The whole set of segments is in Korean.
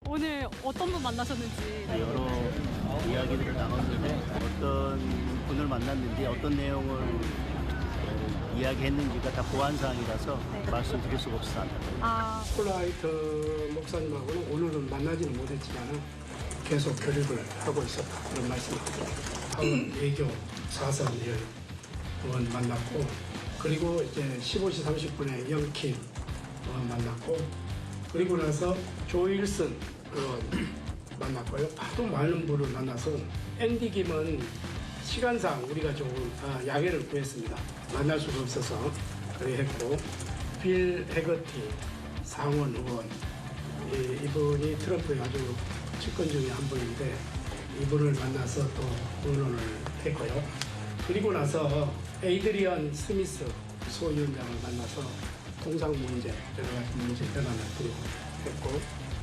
오늘 어떤 분 만나셨는지. 여러 이야기들을 나눴는데 어떤 분을 만났는지 어떤 내용을 이야기했는지가 다 보안사항이라서 말씀드릴 수가 없습니다. 아, 폴라이트 목사님하고는 오늘은 만나지는 못했지만 계속 교류를 하고 있었다 그런 말씀을 드립니다. 다음 외교 사선 의원 만났고 그리고 이제 15시 30분에 영킴 의원 만났고 그리고 나서 조일슨 의원 만났고요. 하도 많은 분을 만나서 앤디 김은 시간상 우리가 조금 양해를 구했습니다. 만날 수가 없어서 그렇게 했고 빌 해거티 상원 의원 이분이 트럼프의 아주 측근 중에 한 분인데 이분을 만나서 또 의논을 했고요. 그리고 나서 에이드리언 스미스 소위원장을 만나서 통상 문제, 여러 가지 문제 현안을 했고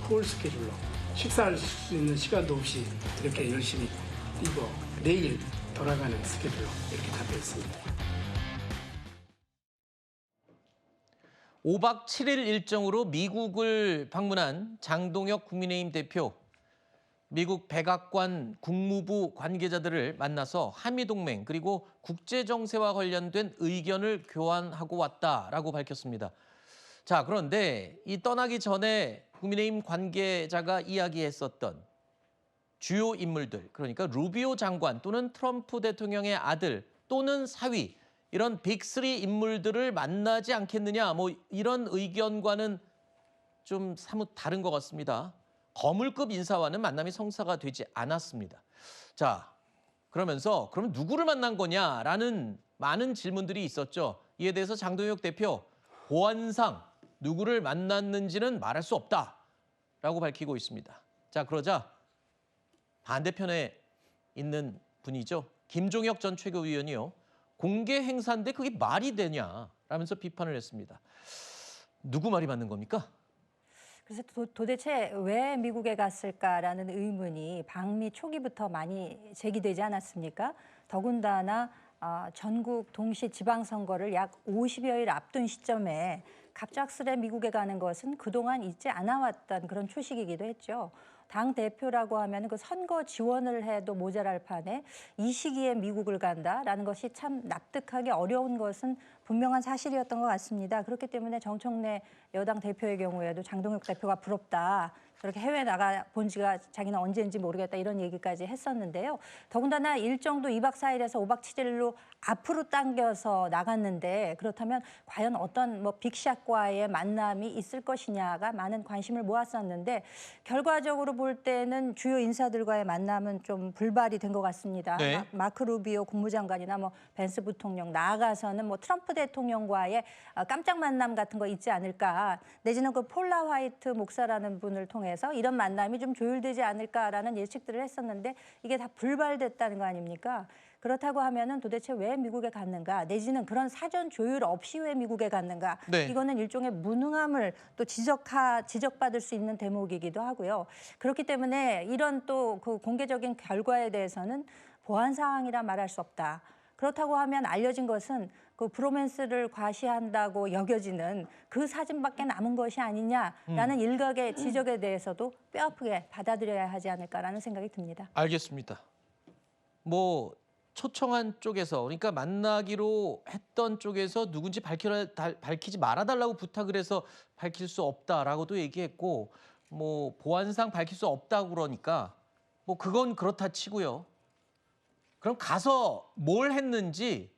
풀 스케줄로 식사할 수 있는 시간도 없이 이렇게 열심히 뛰고 내일 돌아가는 스케줄로 이렇게 잡혀 있습니다. 5박 7일 일정으로 미국을 방문한 장동혁 국민의힘 대표. 미국 백악관 국무부 관계자들을 만나서 한미동맹 그리고 국제정세와 관련된 의견을 교환하고 왔다라고 밝혔습니다. 자, 그런데 이 떠나기 전에 국민의힘 관계자가 이야기했었던 주요 인물들, 그러니까 루비오 장관 또는 트럼프 대통령의 아들 또는 사위, 이런 빅3 인물들을 만나지 않겠느냐, 뭐 이런 의견과는 좀 사뭇 다른 것 같습니다. 거물급 인사와는 만남이 성사가 되지 않았습니다. 자, 그러면서 그럼 누구를 만난 거냐라는 많은 질문들이 있었죠. 이에 대해서 장동혁 대표, 보안상 누구를 만났는지는 말할 수 없다라고 밝히고 있습니다. 자, 그러자 반대편에 있는 분이죠. 김종혁 전 최고위원이요. 공개 행사인데 그게 말이 되냐라면서 비판을 했습니다. 누구 말이 맞는 겁니까? 그래서 도대체 왜 미국에 갔을까라는 의문이 방미 초기부터 많이 제기되지 않았습니까? 더군다나 전국 동시 지방선거를 약 50여일 앞둔 시점에 갑작스레 미국에 가는 것은 그동안 있지 않아왔던 그런 초식이기도 했죠. 당 대표라고 하면 그 선거 지원을 해도 모자랄 판에 이 시기에 미국을 간다라는 것이 참 납득하기 어려운 것은 분명한 사실이었던 것 같습니다. 그렇기 때문에 정청래 여당 대표의 경우에도 장동혁 대표가 부럽다. 그렇게 해외 나가 본 지가 자기는 언제인지 모르겠다 이런 얘기까지 했었는데요. 더군다나 일정도 2박 4일에서 5박 7일로 앞으로 당겨서 나갔는데 그렇다면 과연 어떤 빅샷과의 만남이 있을 것이냐가 많은 관심을 모았었는데 결과적으로 볼 때는 주요 인사들과의 만남은 좀 불발이 된 것 같습니다. 네. 마크 루비오 국무장관이나 벤스 부통령 나아가서는 트럼프 대통령과의 깜짝 만남 같은 거 있지 않을까 내지는 그 폴라 화이트 목사라는 분을 통해서 이런 만남이 좀 조율되지 않을까라는 예측들을 했었는데 이게 다 불발됐다는 거 아닙니까? 그렇다고 하면은 도대체 왜 미국에 갔는가 내지는 그런 사전 조율 없이 왜 미국에 갔는가 네. 이거는 일종의 무능함을 또 지적받을 수 있는 대목이기도 하고요. 그렇기 때문에 이런 또 그 공개적인 결과에 대해서는 보안 사항이라 말할 수 없다. 그렇다고 하면 알려진 것은 그 브로맨스를 과시한다고 여겨지는 그 사진밖에 남은 것이 아니냐라는 일각의 지적에 대해서도 뼈아프게 받아들여야 하지 않을까라는 생각이 듭니다. 알겠습니다. 초청한 쪽에서, 그러니까 만나기로 했던 쪽에서 누군지 밝히지 말아달라고 부탁을 해서 밝힐 수 없다라고도 얘기했고, 보안상 밝힐 수 없다고 그러니까 그건 그렇다 치고요. 그럼 가서 뭘 했는지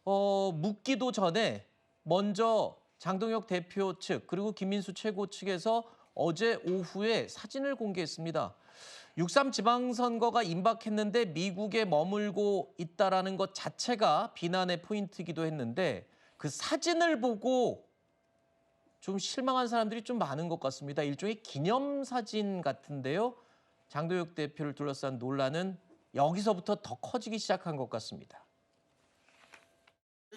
묻기도 전에 먼저 장동혁 대표 측 그리고 김민수 최고 측에서 어제 오후에 사진을 공개했습니다. 6.3 지방선거가 임박했는데 미국에 머물고 있다라는 것 자체가 비난의 포인트이기도 했는데 그 사진을 보고 좀 실망한 사람들이 좀 많은 것 같습니다. 일종의 기념사진 같은데요. 장동혁 대표를 둘러싼 논란은 여기서부터 더 커지기 시작한 것 같습니다.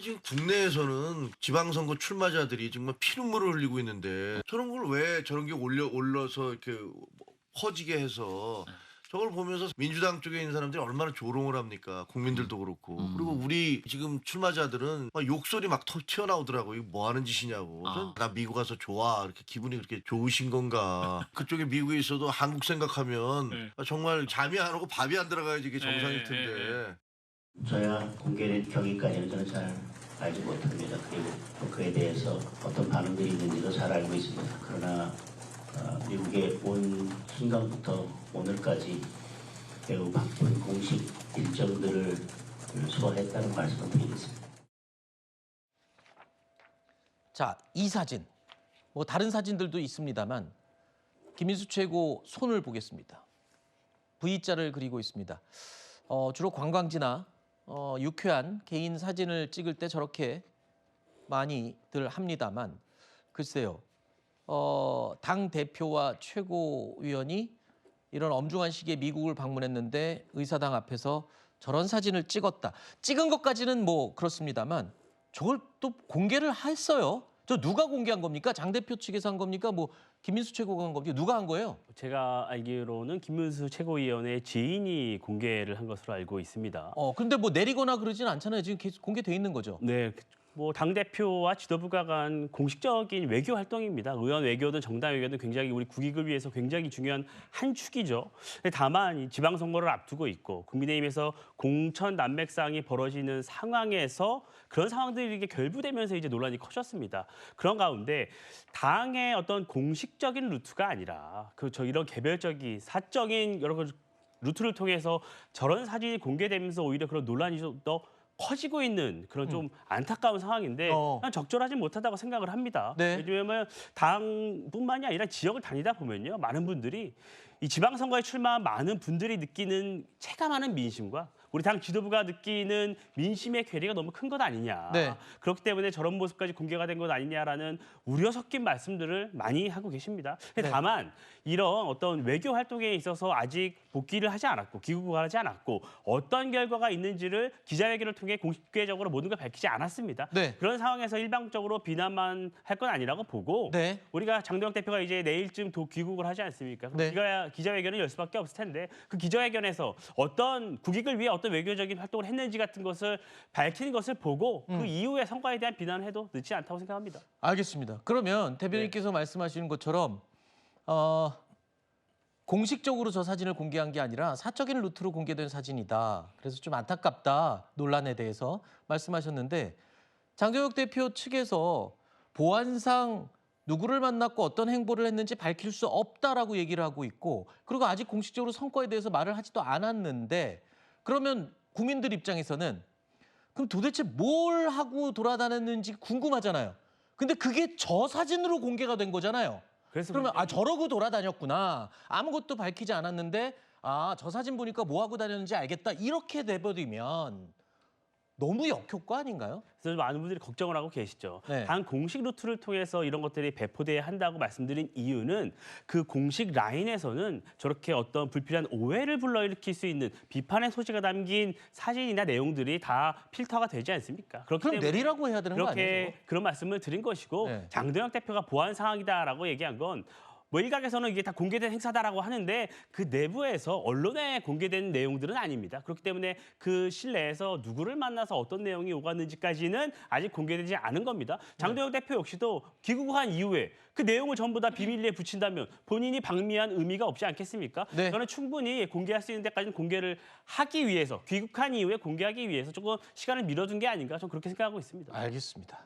지금 국내에서는 지방선거 출마자들이 정말 피눈물을 흘리고 있는데 저런 걸 왜 저런 게 올려서 이렇게 퍼지게 해서 저걸 보면서 민주당 쪽에 있는 사람들이 얼마나 조롱을 합니까? 국민들도 그렇고. 그리고 우리 지금 출마자들은 막 욕설이 막 튀어나오더라고요. 이거 뭐 하는 짓이냐고. 나 미국 가서 좋아. 이렇게 기분이 그렇게 좋으신 건가. 그쪽에 미국에 있어도 한국 생각하면 정말 잠이 안 오고 밥이 안 들어가야지 이게 정상일 텐데. 저야 공개된 경위까지는 저는 잘 알지 못합니다. 그리고 또 그에 대해서 어떤 반응들이 있는지도 잘 알고 있습니다. 그러나 미국에 온 순간부터 오늘까지 매우 바쁜 공식 일정들을 소화했다는 말씀을 드리겠습니다. 자, 이 사진. 뭐 다른 사진들도 있습니다만 김인수 최고 손을 보겠습니다. V자를 그리고 있습니다. 주로 관광지나 유쾌한 개인 사진을 찍을 때 저렇게 많이들 합니다만 글쎄요. 당 대표와 최고위원이 이런 엄중한 시기에 미국을 방문했는데 의사당 앞에서 저런 사진을 찍었다. 찍은 것까지는 뭐 그렇습니다만 저걸 또 공개를 했어요. 저 누가 공개한 겁니까? 장 대표 측에서 한 겁니까? 뭐 김민수 최고가 한 겁니까? 누가 한 거예요? 제가 알기로는 김문수 최고위원의 지인이 공개를 한 것으로 알고 있습니다. 근데 뭐 내리거나 그러진 않잖아요. 지금 계속 공개돼 있는 거죠. 네, 뭐 당대표와 지도부가 간 공식적인 외교 활동입니다. 의원 외교든 정당 외교든 굉장히 우리 국익을 위해서 굉장히 중요한 한 축이죠. 다만 이 지방선거를 앞두고 있고 국민의힘에서 공천 난맥상이 벌어지는 상황에서 그런 상황들이 이게 결부되면서 이제 논란이 커졌습니다. 그런 가운데 당의 어떤 공식적인 루트가 아니라 이런 개별적인 사적인 여러 루트를 통해서 저런 사진이 공개되면서 오히려 그런 논란이 좀 더 커지고 있는 그런 좀 안타까운 상황인데 난 적절하지 못하다고 생각을 합니다. 네. 왜냐하면 당뿐만이 아니라 지역을 다니다 보면요. 많은 분들이 이 지방선거에 출마한 많은 분들이 느끼는 체감하는 민심과 우리 당 지도부가 느끼는 민심의 괴리가 너무 큰 것 아니냐. 네. 그렇기 때문에 저런 모습까지 공개가 된 것 아니냐라는 우려 섞인 말씀들을 많이 하고 계십니다. 네. 다만 이런 어떤 외교 활동에 있어서 아직 복귀를 하지 않았고 귀국을 하지 않았고 어떤 결과가 있는지를 기자회견을 통해 공식적으로 모든 걸 밝히지 않았습니다. 네. 그런 상황에서 일방적으로 비난만 할 건 아니라고 보고 네. 우리가 장동혁 대표가 이제 내일쯤 귀국을 하지 않습니까? 그럼 네. 기자회견을 열 수밖에 없을 텐데 그 기자회견에서 어떤 국익을 위해 어떤 외교적인 활동을 했는지 같은 것을 밝히는 것을 보고 그 이후에 성과에 대한 비난을 해도 늦지 않다고 생각합니다. 알겠습니다. 그러면 대변인께서 말씀하시는 것처럼 공식적으로 저 사진을 공개한 게 아니라 사적인 루트로 공개된 사진이다. 그래서 좀 안타깝다. 논란에 대해서 말씀하셨는데 장동혁 대표 측에서 보안상 누구를 만났고 어떤 행보를 했는지 밝힐 수 없다라고 얘기를 하고 있고 그리고 아직 공식적으로 성과에 대해서 말을 하지도 않았는데 그러면 국민들 입장에서는 그럼 도대체 뭘 하고 돌아다녔는지 궁금하잖아요. 근데 그게 저 사진으로 공개가 된 거잖아요. 그러면 저러고 돌아다녔구나. 아무것도 밝히지 않았는데 저 사진 보니까 뭐 하고 다녔는지 알겠다. 이렇게 돼버리면 너무 역효과 아닌가요? 그래서 많은 분들이 걱정을 하고 계시죠. 네. 당 공식 루트를 통해서 이런 것들이 배포돼야 한다고 말씀드린 이유는 그 공식 라인에서는 저렇게 어떤 불필요한 오해를 불러일으킬 수 있는 비판의 소지가 담긴 사진이나 내용들이 다 필터가 되지 않습니까? 그렇기 그럼 때문에 내리라고 해야 되는 거 아니에요? 그렇게 그런 말씀을 드린 것이고 네. 장동혁 대표가 보안 상황이다라고 얘기한 건 뭐 일각에서는 이게 다 공개된 행사다라고 하는데 그 내부에서 언론에 공개된 내용들은 아닙니다. 그렇기 때문에 그 실내에서 누구를 만나서 어떤 내용이 오갔는지까지는 아직 공개되지 않은 겁니다. 장동혁 대표 역시도 귀국한 이후에 그 내용을 전부 다 비밀리에 붙인다면 본인이 방미한 의미가 없지 않겠습니까? 네. 저는 충분히 공개할 수 있는 데까지는 공개를 하기 위해서 귀국한 이후에 공개하기 위해서 조금 시간을 미뤄둔 게 아닌가 저는 그렇게 생각하고 있습니다. 알겠습니다.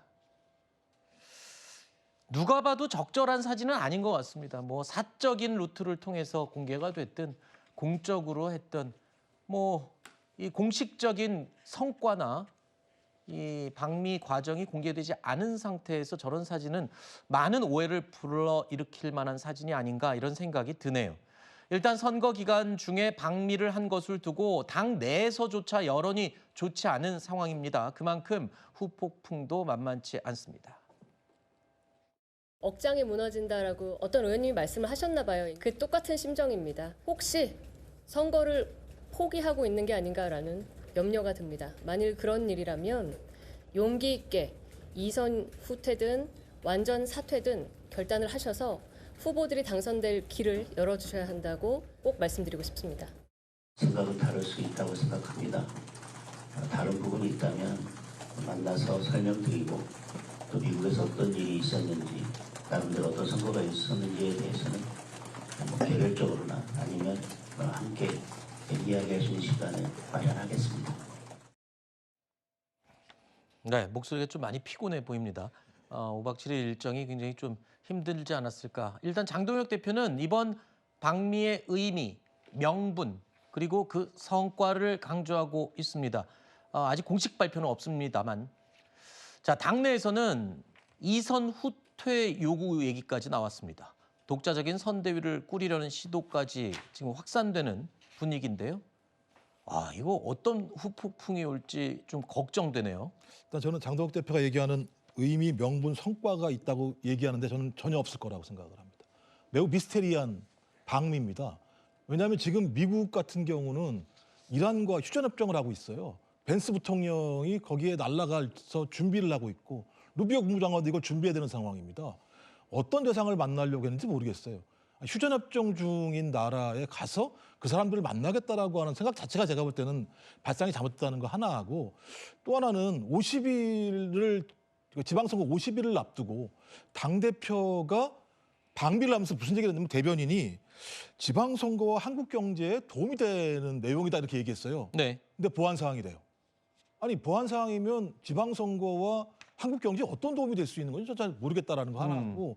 누가 봐도 적절한 사진은 아닌 것 같습니다. 뭐 사적인 루트를 통해서 공개가 됐든 공적으로 했든 뭐 이 공식적인 성과나 이 방미 과정이 공개되지 않은 상태에서 저런 사진은 많은 오해를 불러일으킬 만한 사진이 아닌가 이런 생각이 드네요. 일단 선거 기간 중에 방미를 한 것을 두고 당 내에서조차 여론이 좋지 않은 상황입니다. 그만큼 후폭풍도 만만치 않습니다. 억장이 무너진다라고 어떤 의원님이 말씀을 하셨나 봐요. 그 똑같은 심정입니다. 혹시 선거를 포기하고 있는 게 아닌가라는 염려가 듭니다. 만일 그런 일이라면 용기 있게 2선 후퇴든 완전 사퇴든 결단을 하셔서 후보들이 당선될 길을 열어주셔야 한다고 꼭 말씀드리고 싶습니다. 생각은 다를 수 있다고 생각합니다. 다른 부분이 있다면 만나서 설명드리고 또 미국에서 어떤 일이 있었는지 나름대로 어떤 선거가 있었는지에 대해서는 개별적으로나 아니면 함께 이야기할 수 있는 시간을 마련하겠습니다. 네, 목소리가 좀 많이 피곤해 보입니다. 5박 7일 일정이 굉장히 좀 힘들지 않았을까. 일단 장동혁 대표는 이번 방미의 의미, 명분, 그리고 그 성과를 강조하고 있습니다. 아직 공식 발표는 없습니다만. 자, 당내에서는 이선 후퇴 요구 얘기까지 나왔습니다. 독자적인 선대위를 꾸리려는 시도까지 지금 확산되는 분위기인데요. 이거 어떤 후폭풍이 올지 좀 걱정되네요. 일단 저는 장동혁 대표가 얘기하는 의미, 명분, 성과가 있다고 얘기하는데 저는 전혀 없을 거라고 생각을 합니다. 매우 미스테리한 방미입니다. 왜냐하면 지금 미국 같은 경우는 이란과 휴전협정을 하고 있어요. 벤스 부통령이 거기에 날아가서 준비를 하고 있고 루비오 국무장관도 이걸 준비해야 되는 상황입니다. 어떤 대상을 만나려고 했는지 모르겠어요. 휴전협정 중인 나라에 가서 그 사람들을 만나겠다라고 하는 생각 자체가 제가 볼 때는 발상이 잘못됐다는 거 하나하고 또 하나는 50일을 지방선거 50일을 앞두고 당대표가 방미를 하면서 무슨 얘기를 했냐면 대변인이 지방선거와 한국 경제에 도움이 되는 내용이다 이렇게 얘기했어요. 네. 근데 보안 사항이래요. 아니 보안 사항이면 지방선거와 한국 경제에 어떤 도움이 될 수 있는 건지 잘 모르겠다라는 거 하나고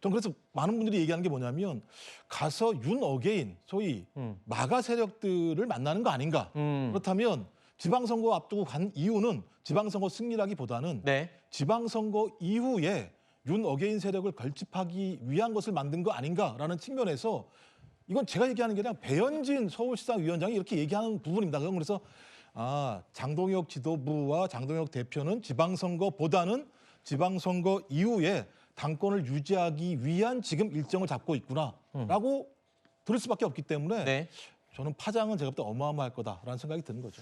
전 그래서 많은 분들이 얘기하는 게 뭐냐면 가서 윤 어게인 소위 마가 세력들을 만나는 거 아닌가. 그렇다면 지방선거 앞두고 간 이유는 지방선거 승리라기보다는 네. 지방선거 이후에 윤 어게인 세력을 결집하기 위한 것을 만든 거 아닌가라는 측면에서 이건 제가 얘기하는 게 아니라 배현진 서울시장 위원장이 이렇게 얘기하는 부분입니다. 그래서 장동혁 지도부와 장동혁 대표는 지방선거보다는 지방선거 이후에 당권을 유지하기 위한 지금 일정을 잡고 있구나라고 들을 수밖에 없기 때문에 네. 저는 파장은 제가 볼 때 어마어마할 거다라는 생각이 드는 거죠.